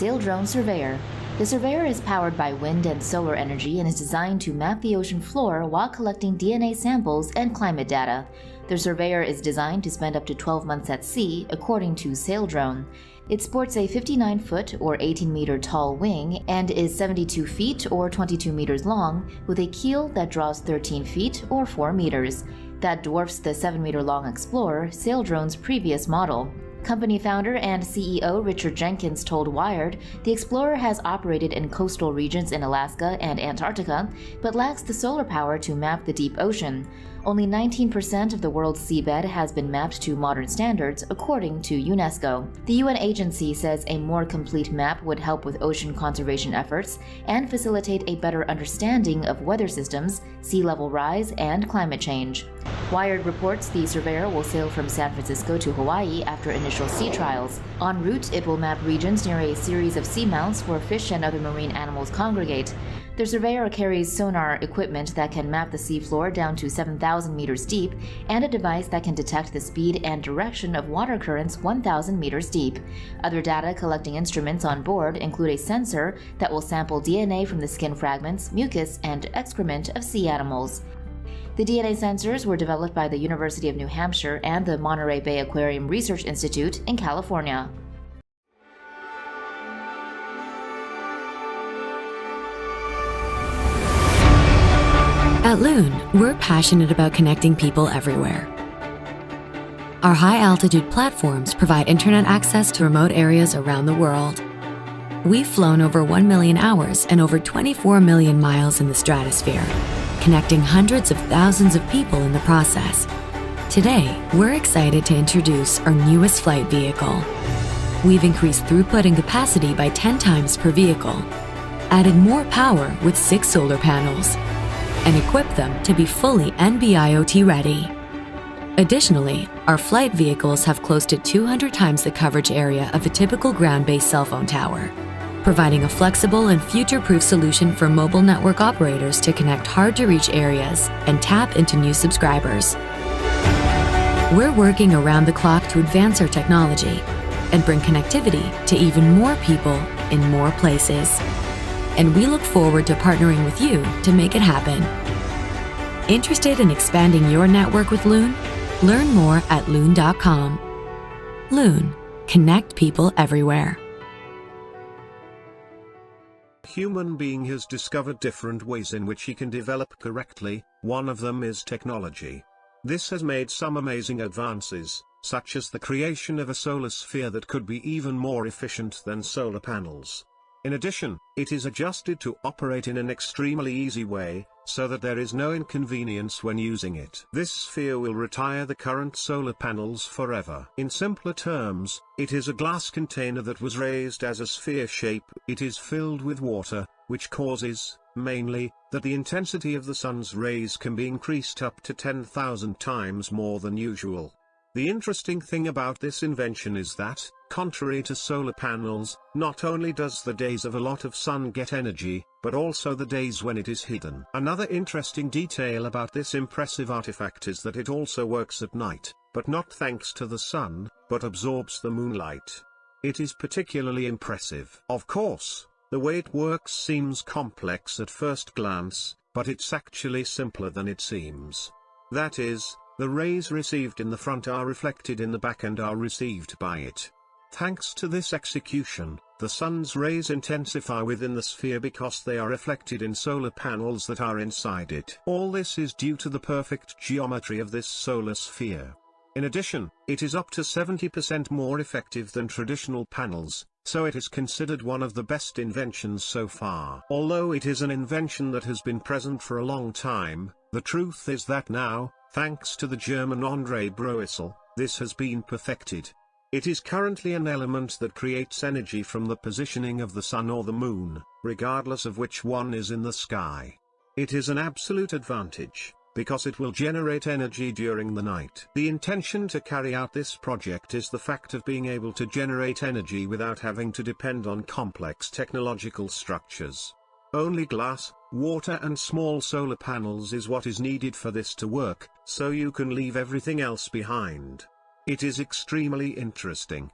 Saildrone Surveyor. The Surveyor is powered by wind and solar energy and is designed to map the ocean floor while collecting DNA samples and climate data. The Surveyor is designed to spend up to 12 months at sea, according to Saildrone. It sports a 59-foot or 18-meter tall wing and is 72 feet or 22 meters long, with a keel that draws 13 feet or 4 meters. That dwarfs the 7-meter long Explorer, Saildrone's previous model. Company founder and CEO Richard Jenkins told Wired the Explorer has operated in coastal regions in Alaska and Antarctica, but lacks the solar power to map the deep ocean. Only 19% of the world's seabed has been mapped to modern standards, according to UNESCO. The UN agency says a more complete map would help with ocean conservation efforts and facilitate a better understanding of weather systems, sea level rise, and climate change. Wired reports the Surveyor will sail from San Francisco to Hawaii after initial sea trials. En route, it will map regions near a series of seamounts where fish and other marine animals congregate. The Surveyor carries sonar equipment that can map the seafloor down to 7,000 meters deep and a device that can detect the speed and direction of water currents 1,000 meters deep. Other data collecting instruments on board include a sensor that will sample DNA from the skin fragments, mucus, and excrement of sea animals. The DNA sensors were developed by the University of New Hampshire and the Monterey Bay Aquarium Research Institute in California. At Loon, we're passionate about connecting people everywhere. Our high-altitude platforms provide internet access to remote areas around the world. We've flown over 1 million hours and over 24 million miles in the stratosphere, connecting hundreds of thousands of people in the process. Today, we're excited to introduce our newest flight vehicle. We've increased throughput and capacity by 10 times per vehicle, added more power with 6 solar panels, and equipped them to be fully NB-IoT ready. Additionally, our flight vehicles have close to 200 times the coverage area of a typical ground-based cell phone tower, providing a flexible and future-proof solution for mobile network operators to connect hard-to-reach areas and tap into new subscribers. We're working around the clock to advance our technology and bring connectivity to even more people in more places. And we look forward to partnering with you to make it happen. Interested in expanding your network with Loon? Learn more at loon.com. Loon, connect people everywhere. Human being has discovered different ways in which he can develop correctly. One of them is technology. This has made some amazing advances, such as the creation of a solar sphere that could be even more efficient than solar panels. In addition, it is adjusted to operate in an extremely easy way, so that there is no inconvenience when using it. This sphere will retire the current solar panels forever. In simpler terms, it is a glass container that was raised as a sphere shape. It is filled with water, which causes, mainly, that the intensity of the sun's rays can be increased up to 10,000 times more than usual. The interesting thing about this invention is that, contrary to solar panels, not only does the days of a lot of sun get energy, but also the days when it is hidden. Another interesting detail about this impressive artifact is that it also works at night, but not thanks to the sun, but absorbs the moonlight. It is particularly impressive. Of course, the way it works seems complex at first glance, but it's actually simpler than it seems. That is, the rays received in the front are reflected in the back and are received by it. Thanks to this execution, the sun's rays intensify within the sphere because they are reflected in solar panels that are inside it. All this is due to the perfect geometry of this solar sphere. In addition, it is up to 70% more effective than traditional panels, so it is considered one of the best inventions so far. Although it is an invention that has been present for a long time, the truth is that now, thanks to the German André Breuissel, this has been perfected. It is currently an element that creates energy from the positioning of the sun or the moon, regardless of which one is in the sky. It is an absolute advantage, because it will generate energy during the night. The intention to carry out this project is the fact of being able to generate energy without having to depend on complex technological structures. Only glass, water and small solar panels is what is needed for this to work, so you can leave everything else behind. It is extremely interesting.